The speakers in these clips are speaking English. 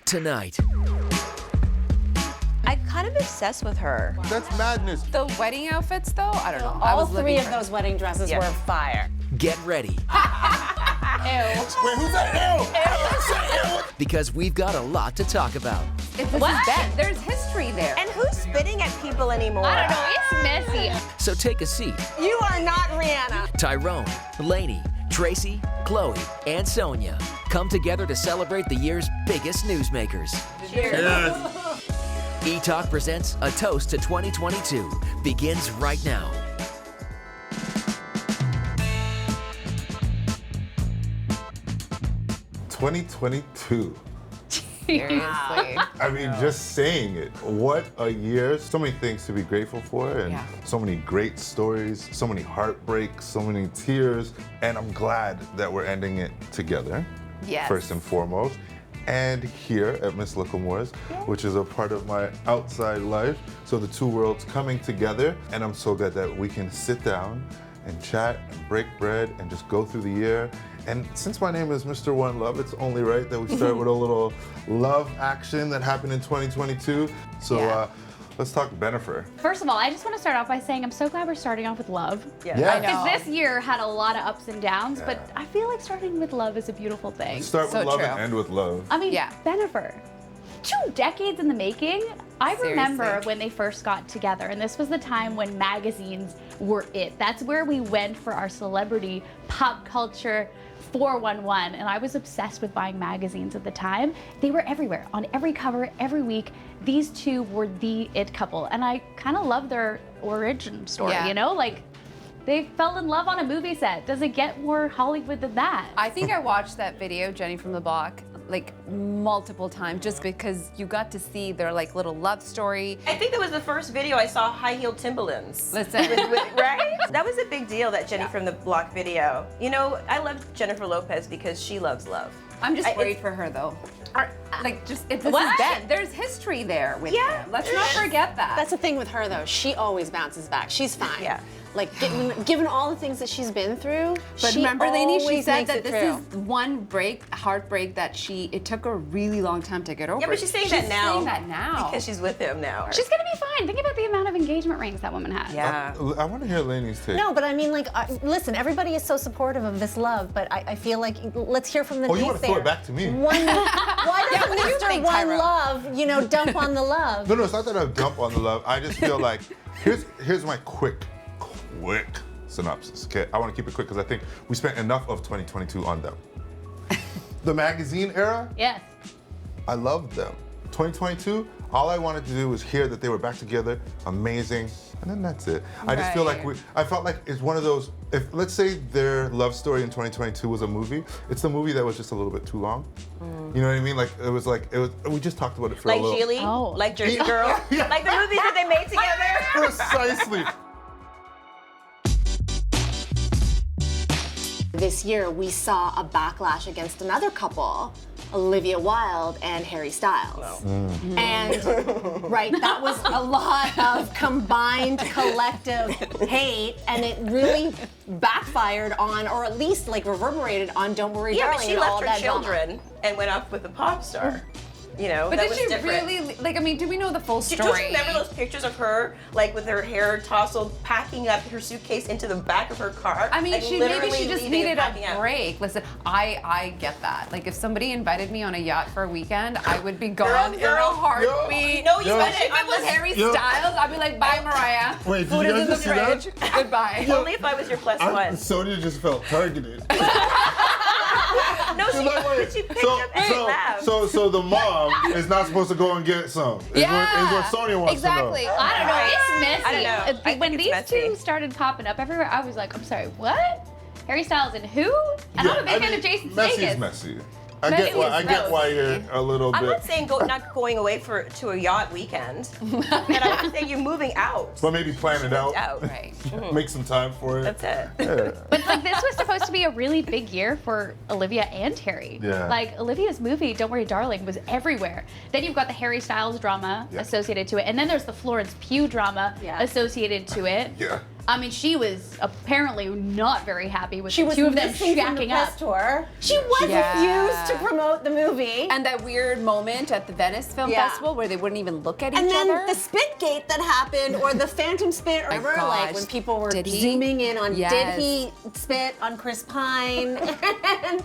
tonight. I'm kind of obsessed with her. That's madness. The wedding outfits, though, I don't know. All three of those wedding dresses were fire. Get ready. Ew. Wait, who's that? Ew! Because we've got a lot to talk about. If this is Ben, there's history there. And who's spitting at people anymore? I don't know, it's messy. So take a seat. You are not Rihanna. Tyrone, Lainey, Tracy, Chloe, and Sonia come together to celebrate the year's biggest newsmakers. Cheers. Etalk presents A Toast to 2022. Begins right now. '22. Seriously. I mean, just saying it. What a year. So many things to be grateful for, and so many great stories, so many heartbreaks, so many tears. And I'm glad that we're ending it together, first and foremost. And here at Miss Lookamore's, which is a part of my outside life. So the two worlds coming together. And I'm so glad that we can sit down and chat and break bread and just go through the year. And since my name is Mr. One Love, it's only right that we start with a little love action that happened in 2022. So let's talk Bennifer. First of all, I just want to start off by saying I'm so glad we're starting off with love. Yeah. Because this year had a lot of ups and downs, but I feel like starting with love is a beautiful thing. Start with love and end with love. I mean, Bennifer, 2 decades in the making. I remember when they first got together, and this was the time when magazines were it. That's where we went for our celebrity pop culture 411, and I was obsessed with buying magazines at the time. They were everywhere, on every cover, every week. These two were the it couple, and I kind of love their origin story, you know? Like, they fell in love on a movie set. Does it get more Hollywood than that? I think I watched that video, Jenny from the Block, like multiple times, just because you got to see their like little love story. I think that was the first video I saw high-heeled Timberlands. Listen. Right? That was a big deal, that Jenny from the Block video. You know, I love Jennifer Lopez because she loves love. I'm just worried for her though. Like, just if this is Ben, there's history there with him. Let's not forget that. That's the thing with her though. She always bounces back. She's fine. Yeah. Like, given all the things that she's been through, but she remember, Lainey, she always said makes that it this through. is one heartbreak that it took her a really long time to get over. Yeah, but she's saying that now. She's saying that now. Because she's with him now. She's gonna be fine. Think about the amount of engagement rings that woman has. Yeah. I want to hear Lainey's take. No, but I mean, like, listen, everybody is so supportive of this love, but I feel like, let's hear from the you want to throw it back to me. Why doesn't Mr. One Love, you know, dump on the love? No, it's not that I dump on the love. I just feel like, here's my quick synopsis, okay? I want to keep it quick because I think we spent enough of 2022 on them. The magazine era, Yes. I loved them. 2022, all I wanted to do was hear that they were back together, amazing, and then that's it. I just feel like I felt like it's one of those, if let's say their love story in 2022 was a movie, it's the movie that was just a little bit too long. You know what I mean? Like, we just talked about it for a little. Like Geely? Like Jersey Girl? Like the movies that they made together? Precisely. This year, we saw a backlash against another couple, Olivia Wilde and Harry Styles. And, that was a lot of combined collective hate, and it really backfired on, or at least like reverberated on Don't Worry, Yeah, Darling. but she and all left her that children drama. and went off with a pop star. You know, But that did was she different. really, like, I mean, do we know the full story? Don't you remember those pictures of her, like, with her hair tousled, packing up her suitcase into the back of her car? I mean, like, maybe she literally just leaving needed and packing a up. break. Listen, I get that. Like, if somebody invited me on a yacht for a weekend, I would be gone in a heartbeat. No, you But if it was Harry Styles, I'd be like, bye, Mariah. Wait, did Food you is guys in the just see that? fridge. Goodbye. Only if I was your plus one. Sonia just felt targeted. No, she picked up and laughed. So the mom is not supposed to go and get some. Is what Sonia wants Exactly. to know. I don't know. It's messy. I don't know. I think When it's these messy. two started popping up everywhere, I was like, I'm sorry, what? Harry Styles and who? And I'm a big fan of Jason Messy Sudeikis. is messy. I get why you're a little I'm bit. not saying not going away to a yacht weekend, but I'm saying you're moving out. But maybe plan it out. Right. Make some time for it. That's it. Yeah. But like this was supposed to be a really big year for Olivia and Harry. Yeah. Like Olivia's movie, Don't Worry Darling, was everywhere. Then you've got the Harry Styles drama associated to it. And then there's the Florence Pugh drama associated to it. Yeah. I mean, she was apparently not very happy with She the was two of them missing from the shacking up. press tour. She was Yeah. refused to promote the movie. And that weird moment at the Venice Film Yeah. Festival where they wouldn't even look at And each then other. the spit gate that happened, or the phantom spit, or whatever, like gosh. when people were Did he? zooming in on, Yes. did he spit on Chris Pine? And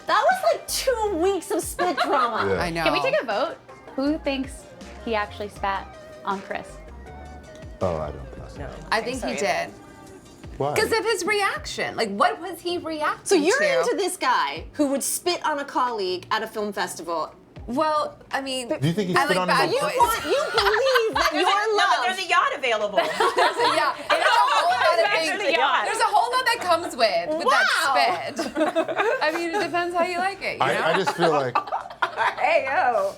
that was like 2 weeks of spit drama. Yeah. I know. Can we take a vote? Who thinks he actually spat on Chris? Oh, I don't think so. No, I think so he either. did. Why? Because of his reaction. Like, what was he reacting So you're to? into this guy who would spit on a colleague at a film festival. Well, I mean, Do you think he I spit like on him bad on You boys. purpose? believe that No, your but love. there's a yacht available. Yeah, there's a whole lot of There's things. a yacht. There's a whole lot that comes with that spit. I mean, it depends how you like it. You know? I just feel like, Hey, yo.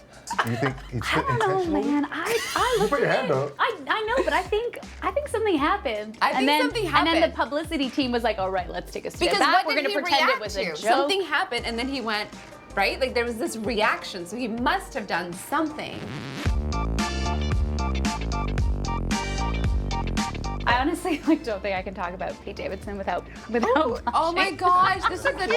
you think he I spit don't know, intentionally? man. I looked Put your at hand it. up. I know, but I think something happened. I think and then, something And then the happened. publicity team was like, all right, let's take a step Because back. what We're did gonna he pretend react it was a to? joke. Something happened, and then he went, right? Like there was this reaction, so he must have done something. I honestly don't think I can talk about Pete Davidson without Oh my gosh, this is adorable.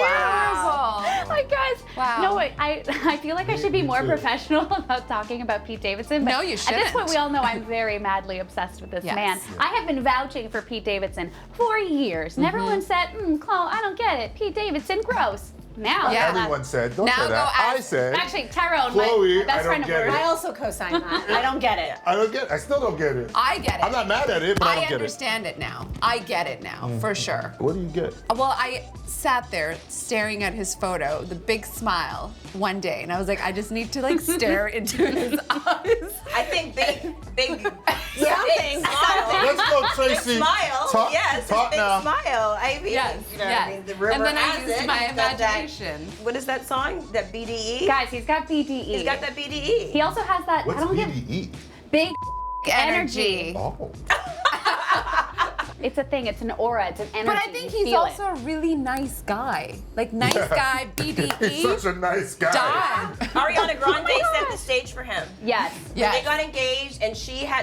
Like guys, Wow. no, I feel like I should be more too. professional about talking about Pete Davidson. But No, you At this shouldn't. point, we all know I'm very madly obsessed with this Yes. man. I have been vouching for Pete Davidson for years, and everyone said, Chloe, I don't get it. Pete Davidson, gross. Now, Yeah. Everyone said, don't Now say go that. I ask- said, actually, Tyrone, Chloe, my best I friend don't at get work. it. I also co-sign that. I don't get it. I don't get it. I still don't get it. I get it. I'm not mad at it, but I don't get it. understand it now. I get it now, for sure. What do you get? Well, I sat there staring at his photo, the big smile, one day, and I was like, I just need to like stare into his eyes. I think big Something. smile. Let's go, Big Tracy. smile. Talk, yes, talk big now. smile. I mean, Yes, you know, yes. I mean, the rumor And then I has used it my he's got that- imagination. What is that song? That BDE? Guys, he's got BDE. He's got that BDE. He also has that. What's I don't get BDE? big Energy. Oh. It's a thing. It's an aura. It's an energy. But I think You he's feel also a really nice guy. Like nice guy, He's BDE. such a nice guy. Done. Ariana Grande set the stage for him. it. Yes. Yes. They got engaged, and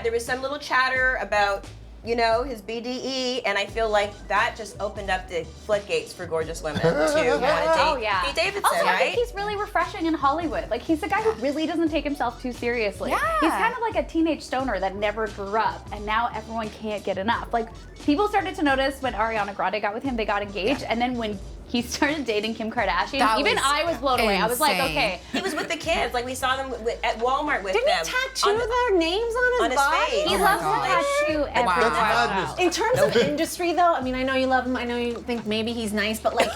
there was some little chatter about, you know, his BDE, and I feel like that just opened up the floodgates for gorgeous women to want to date Oh yeah. Pete Davidson, also, I right? think he's really refreshing in Hollywood. Like he's a guy who really doesn't take himself too seriously. Yeah. He's kind of like a teenage stoner that never grew up, and now everyone can't get enough. Like people started to notice when Ariana Grande got with him, they got engaged, and then when he started dating Kim Kardashian, That even was I was blown away. I was like, insane. okay. He was with the kids, like we saw them at Walmart with Didn't them. he tattoo on the- their names on on his his body? face. He Oh my loves to gosh. tattoo every Wow. That's child. madness. In terms of industry, though, I mean, I know you love him. I know you think maybe he's nice, but like,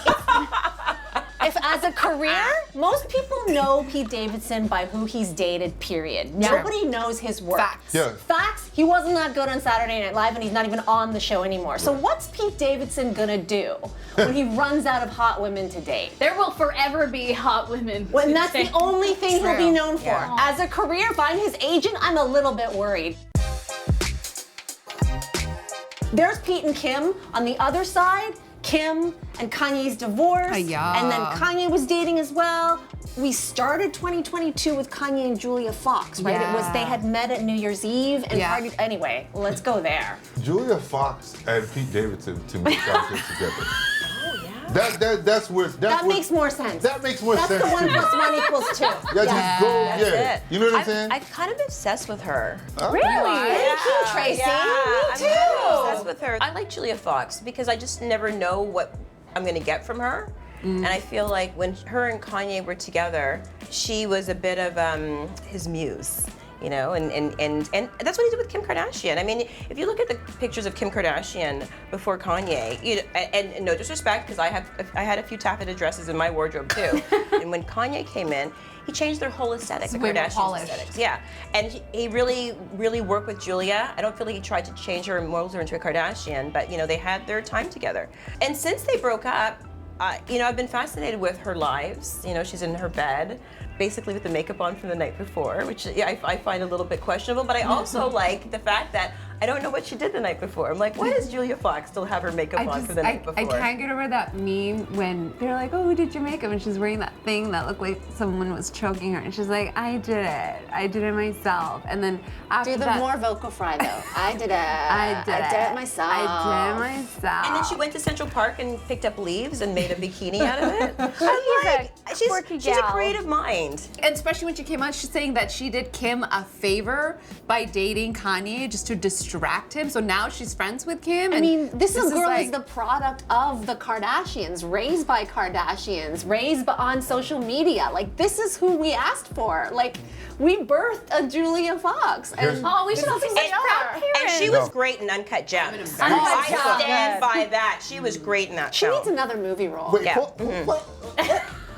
if as a career, most people know Pete Davidson by who he's dated. Period. Nobody knows his work. Facts. Yeah. Facts. He wasn't that good on Saturday Night Live, and he's not even on the show anymore. So what's Pete Davidson gonna do when he runs out of hot women to date? There will forever be hot women. When that's the only thing he'll be True. known for. Yeah. As a career, if I'm his agent, I'm a little bit worried. There's Pete and Kim. On the other side, Kim and Kanye's divorce. Yeah. And then Kanye was dating as well. We started 2022 with Kanye and Julia Fox, right? It was Yeah. they had met at New Year's Eve and Yeah. partied. Anyway, let's go there. Julia Fox and Pete Davidson to me sound good together. That's where That makes more sense. That makes more That's sense the to 1 me. + 1 = 2. Yeah, just go. That's Yeah. it. You know what I'm saying? I'm kind of obsessed with her. Really? Thank you, Tracy. I'm Me really too. obsessed with her. I like Julia Fox because I just never know what I'm gonna get from her. And I feel like when her and Kanye were together, she was a bit of his muse. You know, and that's what he did with Kim Kardashian. I mean, if you look at the pictures of Kim Kardashian before Kanye, you know, and no disrespect, because I had a few taffeta dresses in my wardrobe too. And when Kanye came in, he changed their whole aesthetic, the way more Kardashian polished. aesthetics. Yeah, and he really, really worked with Julia. I don't feel like he tried to change her and mold her into a Kardashian, but you know, they had their time together. And since they broke up, you know, I've been fascinated with her lives. You know, she's in her bed. basically with the makeup on from the night before, which I find a little bit questionable. But I also like the fact that I don't know what she did the night before. I'm like, why does Julia Fox still have her makeup on from the night before? I can't get over that meme when they're like, oh, who did your makeup? And she's wearing that thing that looked like someone was choking her. And she's like, I did it. I did it myself. And then after Do the that, more vocal fry though. I did it. I did it myself. I did it myself. And then she went to Central Park and picked up leaves and made a bikini out of it. She's a creative mind. And especially when she came out, she's saying that she did Kim a favor by dating Kanye just to distract him. So now she's friends with Kim. I mean, this girl like, is the product of the Kardashians, raised by Kardashians, raised on social media. Like, this is who we asked for. Like, we birthed a Julia Fox. And we should also say proud parents. And she was great in Uncut Gems. I stand by that. She was great in that she film. needs another movie role. Wait, Yeah.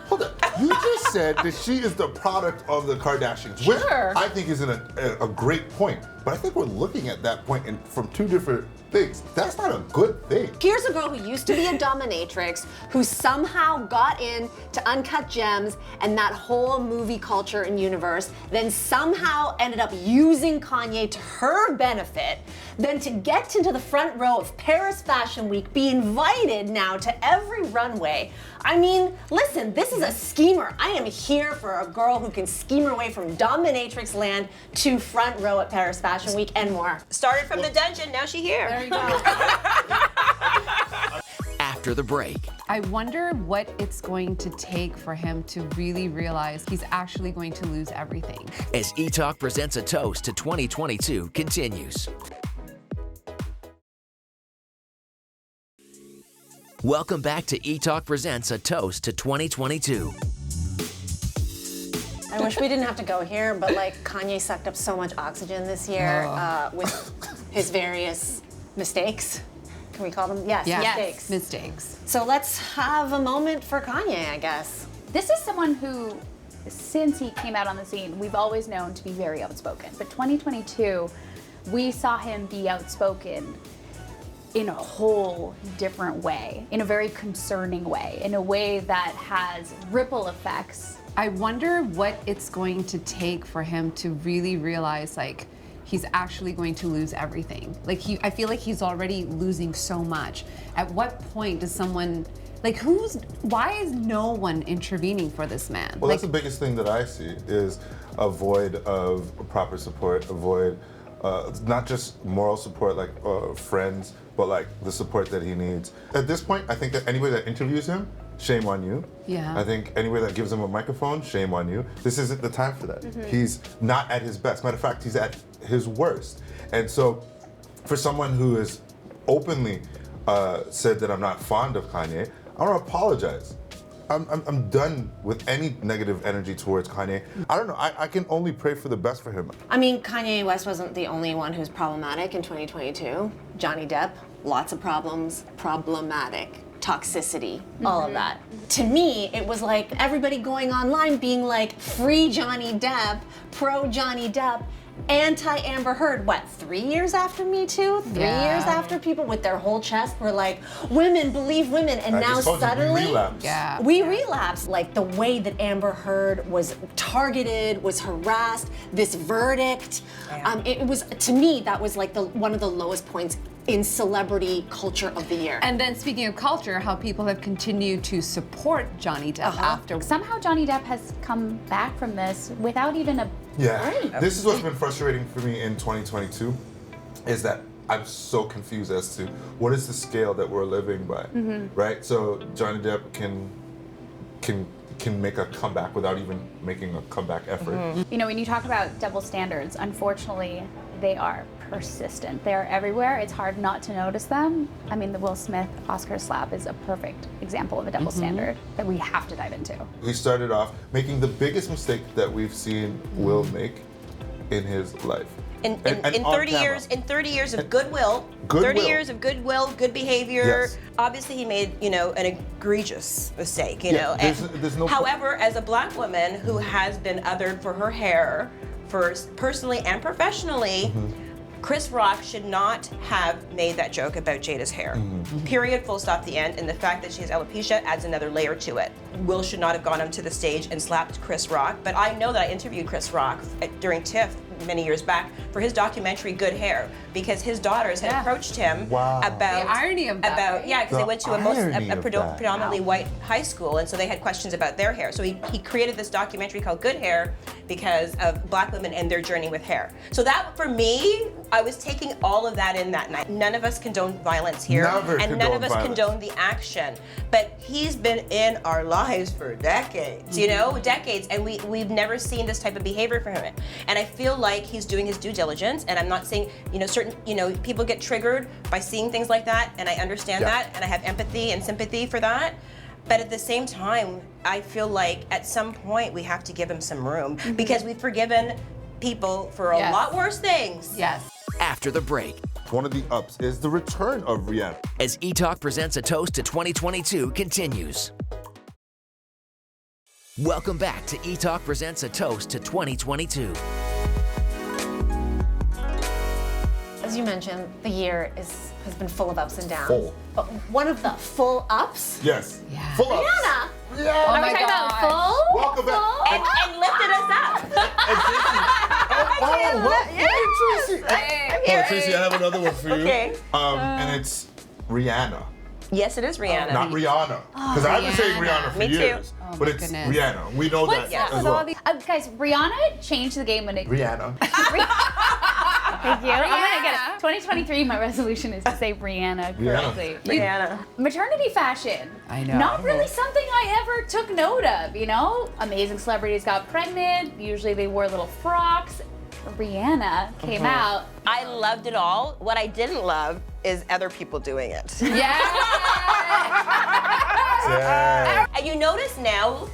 hold on. You just said that she is the product of the Kardashians, which I think is a great point. But I think we're looking at that point from two different things. That's not a good thing. Here's a girl who used to be a dominatrix, who somehow got into Uncut Gems and that whole movie culture and universe, then somehow ended up using Kanye to her benefit, then to get into the front row of Paris Fashion Week, be invited now to every runway. I mean, listen, this is a schemer. I am here for a girl who can scheme her way from dominatrix land to front row at Paris Fashion Week and more. Started from the dungeon, now she's here. there you go. After the break, I wonder what it's going to take for him to really realize he's actually going to lose everything. as Etalk presents a toast to 2022 continues. Welcome back to Etalk presents a toast to 2022. I wish we didn't have to go here, but like Kanye sucked up so much oxygen this year with his various mistakes. Can we call them? Yes, mistakes. Mistakes. So let's have a moment for Kanye, I guess. This is someone who, since he came out on the scene, we've always known to be very outspoken. But 2022, we saw him be outspoken in a whole different way, in a very concerning way, in a way that has ripple effects. I wonder what it's going to take for him to really realize, like, he's actually going to lose everything. Like, I feel like he's already losing so much. At what point does someone, like, why is no one intervening for this man? Well, like, that's the biggest thing that I see is a void of proper support, a void, not just moral support like friends, but like the support that he needs. At this point, I think that anybody that interviews him, shame on you. Yeah. I think anybody that gives him a microphone, shame on you. This isn't the time for that. He's not at his best. Matter of fact, he's at his worst. And so for someone who has openly said that I'm not fond of Kanye, I want to apologize. I'm done with any negative energy towards Kanye. I don't know, I can only pray for the best for him. I mean, Kanye West wasn't the only one who's problematic in 2022. Johnny Depp, lots of problems, problematic. Toxicity, all of that. To me, it was like everybody going online being like, free Johnny Depp, pro Johnny Depp, anti-Amber Heard. What, 3 years after Me Too? 3 years after people with their whole chest were like, women believe women, and now suddenly we relapsed. Like the way that Amber Heard was targeted, was harassed, this verdict. It was, to me, that was like one of the lowest points in celebrity culture of the year. and then speaking of culture, how people have continued to support Johnny Depp after. Somehow Johnny Depp has come back from this without even a break. This is what's been frustrating for me in 2022, is that I'm so confused as to what is the scale that we're living by, right? So Johnny Depp can make a comeback without even making a comeback effort. You know, when you talk about double standards, unfortunately, they are persistent. They are everywhere. It's hard not to notice them. I mean, the Will Smith Oscar slap is a perfect example of a double standard that we have to dive into. He started off making the biggest mistake that we've seen Will make in his life. In And 30 years, in 30 years of goodwill, 30 years of goodwill, good behavior. Yes. Obviously, he made an egregious mistake. There's no. However, as a black woman who has been othered for her hair, personally and professionally, Chris Rock should not have made that joke about Jada's hair. Period. Full stop. The end. And the fact that she has alopecia adds another layer to it. Will should not have gone onto the stage and slapped Chris Rock, but I know that I interviewed Chris Rock during TIFF many years back for his documentary Good Hair, because his daughters had approached him about the irony of that. because they went to a predominantly white high school, and so they had questions about their hair. So he created this documentary called Good Hair because of Black women and their journey with hair. So that, for me, I was taking all of that in that night. None of us condone violence here, and none of us condone the action. But he's been in our lives for decades, you know, decades, and we've never seen this type of behavior from him. And I feel like he's doing his due diligence, and I'm not saying, you know, certain, you know, people get triggered by seeing things like that, and I understand that, and I have empathy and sympathy for that. But at the same time, I feel like at some point we have to give him some room, because we've forgiven people for a lot worse things. Yes. After the break, One of the ups is the return of Rihanna. as Etalk presents a toast to 2022 continues. Welcome back to Etalk presents a toast to 2022. As you mentioned, the year has been full of ups and downs. Full. But one of the full ups, Yes. Yeah. Full ups. Rihanna. Yeah. Oh Are my we talking about gosh. full? Welcome back. And lifted us up. Tracy. Tracy, I have another one for you. Okay. And it's Rihanna. Yes, it is Rihanna. Not Rihanna. Because I've been saying Rihanna for Me too. years. Oh, but my it's goodness. Rihanna. We know that Yeah. as well. Guys, Rihanna changed the game when it. Rihanna. Thank you. I'm gonna get it. 2023. My resolution is to say Rihanna correctly. Rihanna. Maternity fashion. I know. Not really something I ever took note of, you know? Amazing celebrities got pregnant. Usually they wore little frocks. Rihanna came out. I loved it all. What I didn't love is other people doing it. Yeah. Yeah. And you notice now,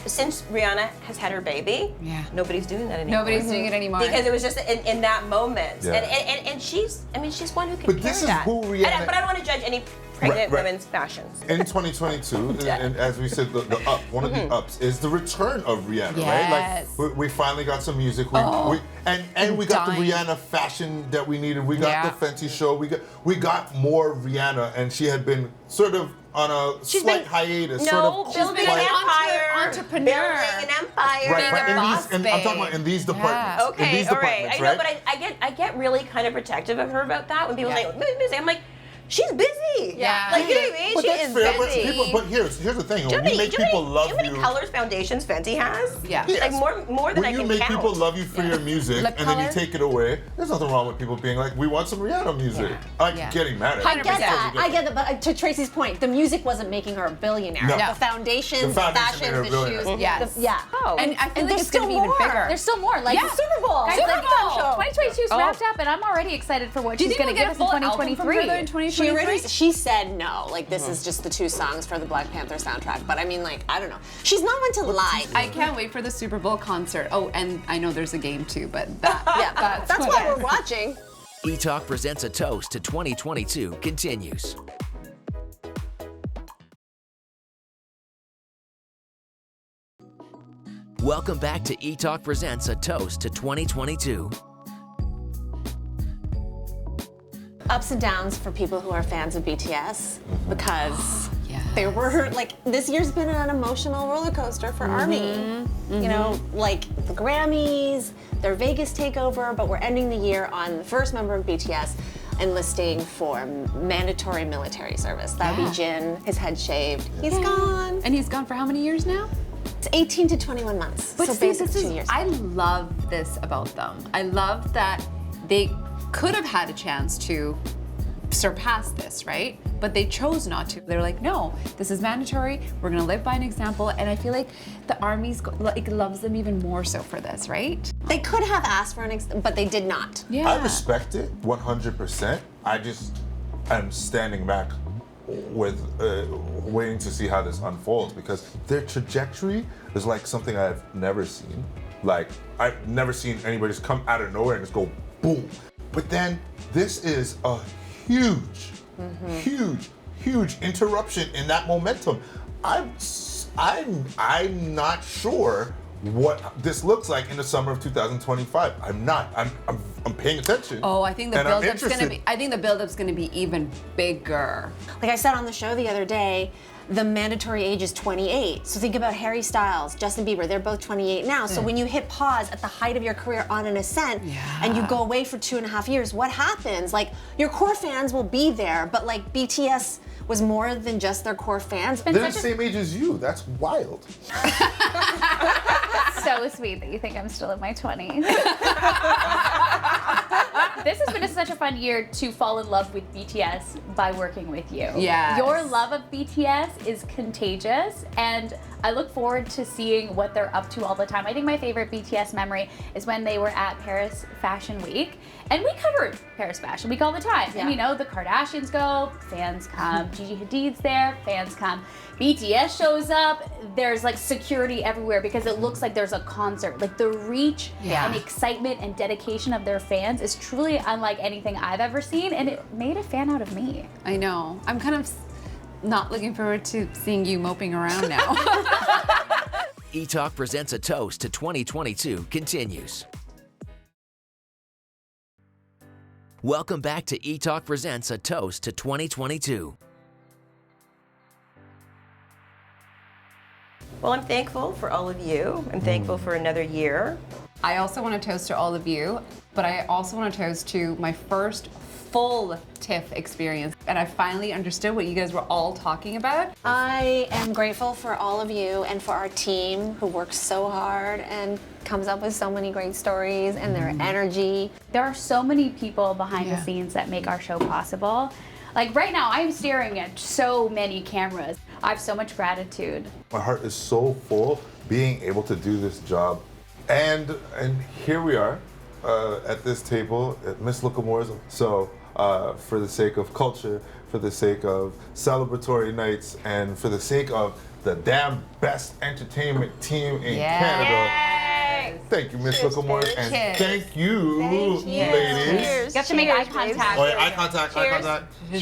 since Rihanna has had her baby, nobody's doing that anymore. Nobody's doing it anymore. Because it was just in that moment. Yeah. And she's, I mean, she's one who can But carry this is that. who Rihanna- But I don't want to judge any pregnant Right. women's fashions. In 2022, and as we said, the up, one of the ups is the return of Rihanna, right? Yes. Like we finally got some music. We got the dying. Rihanna fashion that we needed. We got Yeah. the Fenty show. We got more Rihanna, and she had been sort of on a slight hiatus. sort of building been an an empire. entrepreneur. Building an empire. Right, but a boss I'm talking about in these departments. Okay, in these all right. departments, I know, but I get really kind of protective of her about that when people say, busy. I'm like, she's busy. Yeah. Like, you know what I mean? But She that's is fair. busy. But here's the thing. Do you When you know make people love how many you. colors foundations Fenty has? Yeah. Yes. Like more than When I you can make count. people love you for your music Lip and then you color? take it away, there's nothing wrong with people being like, we want some Rihanna music. Like Yeah. getting mad at I it. get that. I get it. But to Tracy's point, the music wasn't making her a billionaire. No. The foundations, The the foundation fashion, made her a the billionaire. shoes. Yes. Yeah. Oh. And I feel like there's it's going to be still even more. bigger. There's still more, like Yeah. the Super Bowl. Guys, Super like, Bowl show. 2022 is wrapped up, and I'm already excited for what Do you she's think going we'll to get give a us in full album from her 2023. though in 2023? She said no. Like this is just the 2 songs for the Black Panther soundtrack. But I mean, like I don't know. She's not one to lie. I can't wait for the Super Bowl concert. Oh, and I know there's a game too, but that, Yeah, that's why we're watching. Etalk presents a toast to 2022 continues. Welcome back to Etalk presents a toast to 2022. Ups and downs for people who are fans of BTS because Yes. they were like this year's been an emotional roller coaster for ARMY. You know, like the Grammys, their Vegas takeover, but we're ending the year on the first member of BTS enlisting for mandatory military service. That would be Jin, his head shaved. He's gone. And he's gone for how many years now? It's 18 to 21 months. But so see, basically this 2 is, years. I love this about them. I love that they could have had a chance to surpass this, right? But they chose not to. They're like, no, this is mandatory. We're gonna live by an example. And I feel like the Army's like loves them even more so for this, right? They could have asked for but they did not. Yeah. I respect it 100%. I just am standing back with waiting to see how this unfolds because their trajectory is like something I've never seen. Like I've never seen anybody just come out of nowhere and just go boom. But then this is a huge interruption in that momentum. I'm not sure what this looks like in the summer of 2025. I'm not. I'm paying attention. Oh, I think the and I'm build-up's gonna interested. be. I think the build-up's gonna be even bigger. Like I said on the show the other day, the mandatory age is 28. So think about Harry Styles, Justin Bieber, they're both 28 now. So when you hit pause at the height of your career on an ascent and you go away for 2.5 years, what happens? Like, your core fans will be there, but like BTS was more than just their core fans. They're the same age as you. That's wild. So sweet that you think I'm still in my 20s. This has been such a fun year to fall in love with BTS by working with you. Yes. Your love of BTS is contagious, and I look forward to seeing what they're up to all the time. I think my favorite BTS memory is when they were at Paris Fashion Week, and we covered Paris Fashion Week all the time. And you know, the Kardashians go, fans come. Gigi Hadid's there, fans come. BTS shows up, there's like security everywhere because it looks like there's a concert. Like the reach and excitement and dedication of their fans is truly unlike anything I've ever seen, and it made a fan out of me. I know. I'm kind of not looking forward to seeing you moping around now. Etalk presents a toast to 2022 continues. Welcome back to Etalk presents a toast to 2022. Well, I'm thankful for all of you. I'm thankful for another year. I also want to toast to all of you, but I also want to toast to my first full TIFF experience. And I finally understood what you guys were all talking about. I am grateful for all of you and for our team who works so hard and comes up with so many great stories and their energy. There are so many people behind the scenes that make our show possible. Like right now, I'm staring at so many cameras. I have so much gratitude. My heart is so full being able to do this job. And here we are at this table at Miss Lookamore's. So for the sake of culture, for the sake of celebratory nights, and for the sake of the damn best entertainment team in Canada. Thank you, Miss Lookamore, and thank you, ladies. Cheers. You have to make eye contact. Oh, yeah, eye contact, eye contact. Cheers.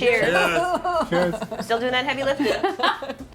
Cheers. Cheers. Still doing that heavy lifting.